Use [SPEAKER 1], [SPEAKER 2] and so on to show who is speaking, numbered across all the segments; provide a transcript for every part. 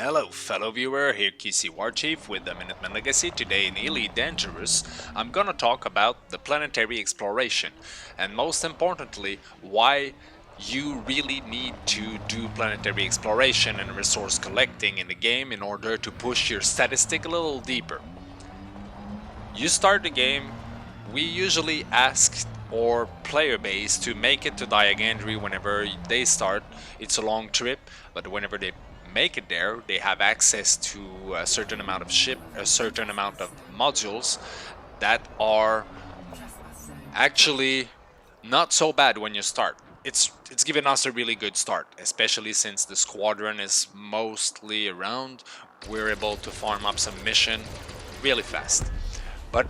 [SPEAKER 1] Hello fellow viewer, here QcWarChief with the Minutemen Legacy. Today in Elite Dangerous, I'm gonna talk about the Planetary Exploration, and most importantly, why you really need to do planetary exploration and resource collecting in the game in order to push your statistic a little deeper. You start the game, we usually ask our player base to make it to Diagandry whenever they start. It's a long trip, but whenever they make it there, they have access to a certain amount of ship, a certain amount of modules that are actually not so bad when you start. It's given us a really good start, especially since the squadron is mostly around. We're able to farm up some mission really fast. But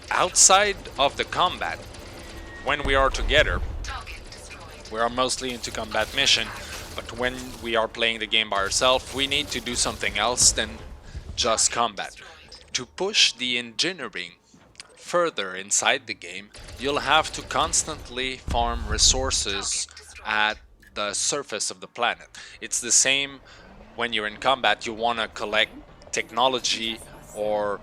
[SPEAKER 1] outside of the combat, when we are together, we are mostly into combat mission, but when we are playing the game by ourselves, we need to do something else than just combat. To push the engineering further inside the game, you'll have to constantly farm resources at the surface of the planet. It's the same when you're in combat, you want to collect technology or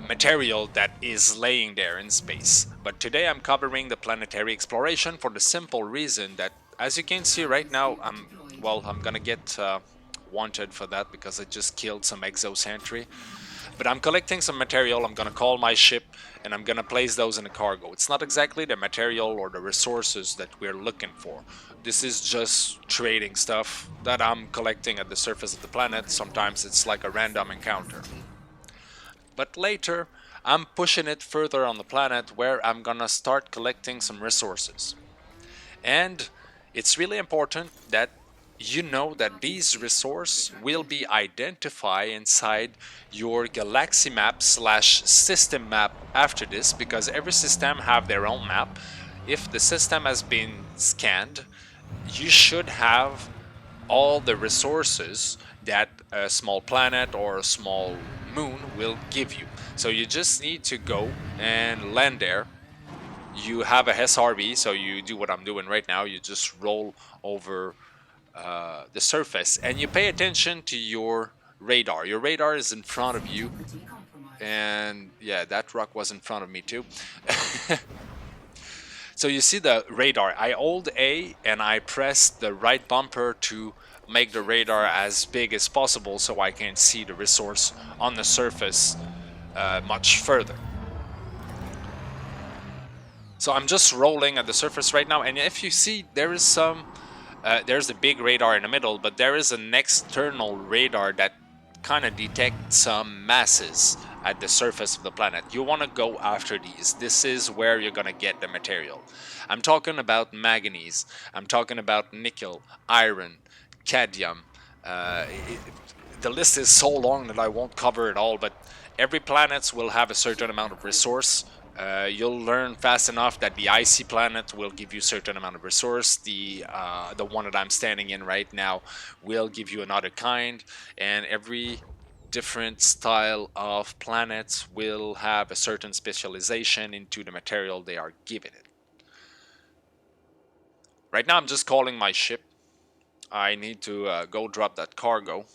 [SPEAKER 1] material that is laying there in space. But today I'm covering the planetary exploration for the simple reason that, as you can see right now, I'm gonna get wanted for that because I just killed some exo sentry. But I'm collecting some material, I'm gonna call my ship, and I'm gonna place those in a cargo. It's not exactly the material or the resources that we're looking for. This is just trading stuff that I'm collecting at the surface of the planet. Sometimes it's like a random encounter. But later, I'm pushing it further on the planet where I'm gonna start collecting some resources. And it's really important that you know that these resources will be identified inside your galaxy map / system map after this, because every system have their own map. If the system has been scanned, you should have all the resources that a small planet or a small moon will give you. So you just need to go and land there. You have a SRV, so you do what I'm doing right now. You just roll over the surface and you pay attention to your radar. Your radar is in front of you, and yeah, that rock was in front of me too. So you see the radar. I hold A and I press the right bumper to make the radar as big as possible so I can see the resource on the surface much further. So I'm just rolling at the surface right now, and if you see, there is some there's a big radar in the middle, but there is an external radar that kind of detects some masses at the surface of the planet. You want to go after these. This is where you're gonna get the material. I'm talking about manganese, I'm talking about nickel, iron, cadmium. The list is so long that I won't cover it all, but every planet will have a certain amount of resource. You'll learn fast enough that the icy planet will give you a certain amount of resource. The one that I'm standing in right now will give you another kind, and every different style of planets will have a certain specialization into the material they are giving it. Right now I'm just calling my ship. I need to go drop that cargo,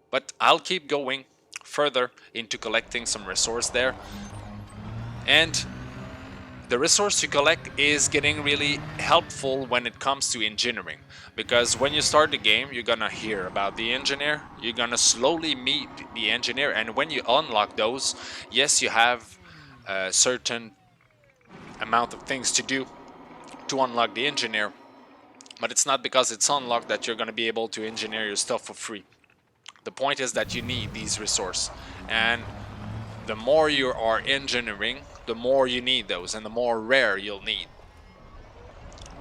[SPEAKER 1] but I'll keep going further into collecting some resource there. And the resource you collect is getting really helpful when it comes to engineering, because when you start the game, you're gonna hear about the engineer, you're gonna slowly meet the engineer, and when you unlock those, yes, you have a certain amount of things to do to unlock the engineer, but it's not because it's unlocked that you're gonna be able to engineer your stuff for free. The point is that you need these resources, and the more you are engineering, the more you need those, and the more rare you'll need.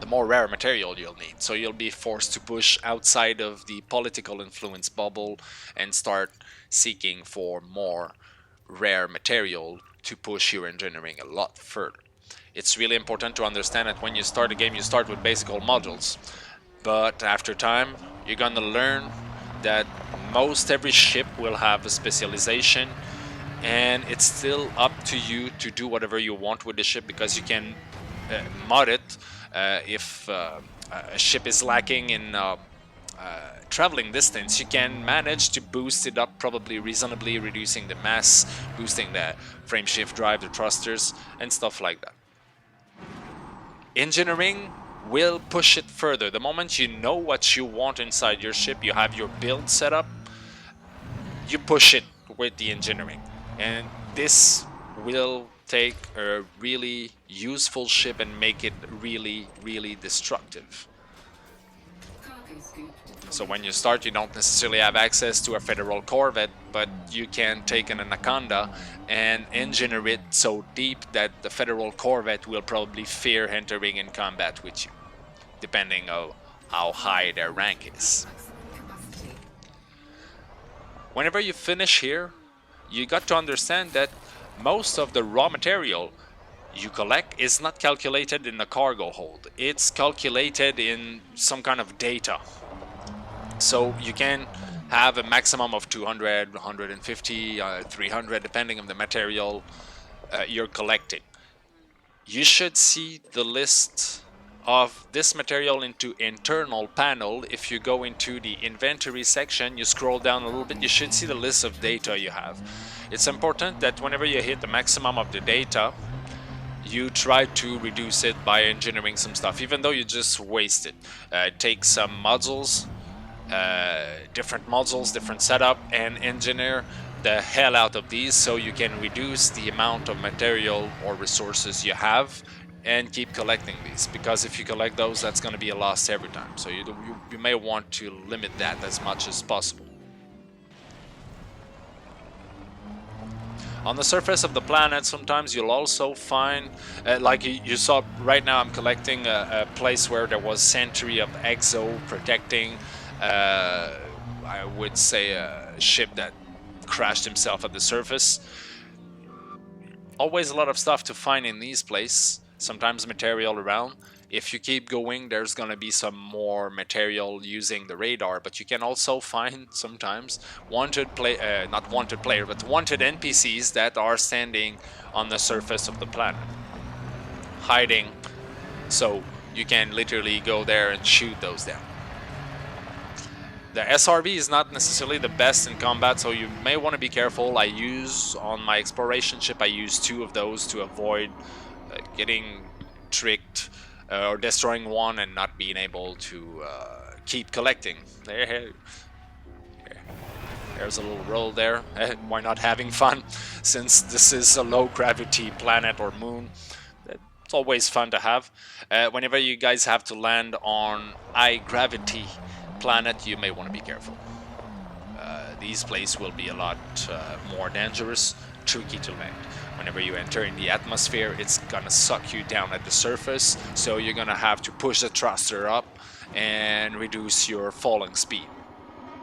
[SPEAKER 1] The more rare material you'll need. So you'll be forced to push outside of the political influence bubble and start seeking for more rare material to push your engineering a lot further. It's really important to understand that when you start a game, you start with basic modules. But after time, you're gonna learn that most every ship will have a specialization, and it's still up to you to do whatever you want with the ship, because you can mod it if a ship is lacking in traveling distance, you can manage to boost it up probably reasonably, reducing the mass, boosting the frame shift drive, the thrusters, and stuff like that. Engineering will push it further. The moment you know what you want inside your ship, you have your build set up, you push it with the engineering. And this will take a really useful ship and make it really, really destructive. So when you start, you don't necessarily have access to a Federal Corvette, but you can take an Anaconda and engineer it so deep that the Federal Corvette will probably fear entering in combat with you, depending on how high their rank is. Whenever you finish here, you got to understand that most of the raw material you collect is not calculated in the cargo hold. It's calculated in some kind of data. So you can have a maximum of 200, 150, 300, depending on the material you're collecting. You should see the list of this material into internal panel. If you go into the inventory section, you scroll down a little bit, you should see the list of data you have. It's important that whenever you hit the maximum of the data, you try to reduce it by engineering some stuff, even though you just waste it. Take some modules, different modules, different setup, and engineer the hell out of these so you can reduce the amount of material or resources you have and keep collecting these, because if you collect those, that's going to be a loss every time. So you may want to limit that as much as possible. On the surface of the planet, sometimes you'll also find, like you saw right now, I'm collecting a place where there was Sentry of Exo protecting, I would say, a ship that crashed himself at the surface. Always a lot of stuff to find in these places, sometimes material around. If you keep going, there's going to be some more material using the radar, but you can also find sometimes wanted not wanted player, but wanted NPCs that are standing on the surface of the planet, hiding. So you can literally go there and shoot those down. The SRV is not necessarily the best in combat, so you may want to be careful. On my exploration ship, I use 2 of those to avoid getting tricked or destroying one and not being able to keep collecting. There's a little roll there. Why not having fun? Since this is a low gravity planet or moon, it's always fun to have. Whenever you guys have to land on high gravity planet, you may want to be careful. These places will be a lot more dangerous, tricky to land. Whenever you enter in the atmosphere, it's gonna suck you down at the surface, so you're gonna have to push the thruster up and reduce your falling speed.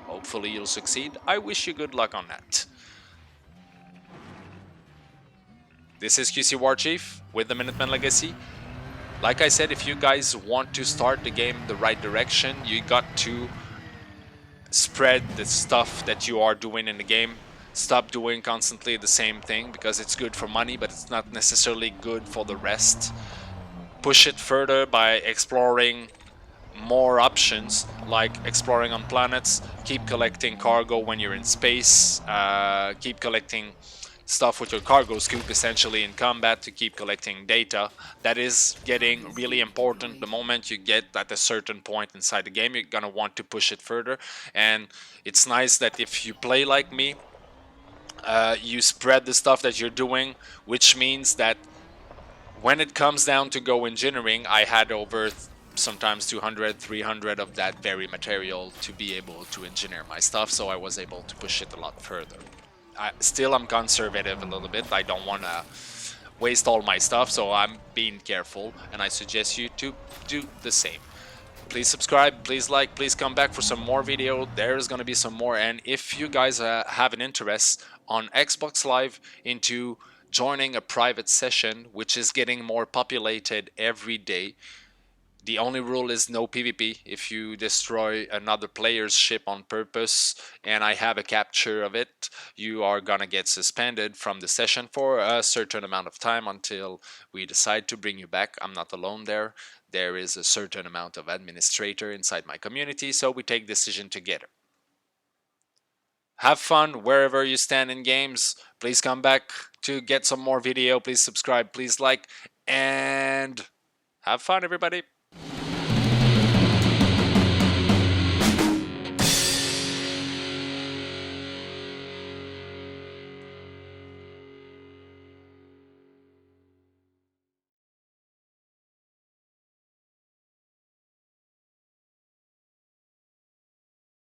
[SPEAKER 1] Hopefully you'll succeed. I wish you good luck on that. This is QcWarChief with the Minutemen Legacy. Like I said, if you guys want to start the game the right direction, you got to spread the stuff that you are doing in the game. Stop doing constantly the same thing, because it's good for money, but it's not necessarily good for the rest. Push it further by exploring more options, like exploring on planets. Keep collecting cargo when you're in space. Keep collecting stuff with your cargo scoop, essentially in combat, to keep collecting data. That is getting really important. The moment you get at a certain point inside the game, you're gonna want to push it further. And it's nice that if you play like me, you spread the stuff that you're doing, which means that when it comes down to go engineering, I had over sometimes 200, 300 of that very material to be able to engineer my stuff, so I was able to push it a lot further. Still, I'm conservative a little bit. I don't want to waste all my stuff, so I'm being careful, and I suggest you to do the same. Please subscribe, please like, please come back for some more video. There's gonna be some more, and if you guys have an interest on Xbox Live into joining a private session, which is getting more populated every day, The only rule is no PvP. If you destroy another player's ship on purpose and I have a capture of it, you are gonna get suspended from the session for a certain amount of time until we decide to bring you back. I'm not alone there. There is a certain amount of administrator inside my community, so we take decision together. Have fun wherever you stand in games. Please come back to get some more video. Please subscribe, please like, and have fun, everybody.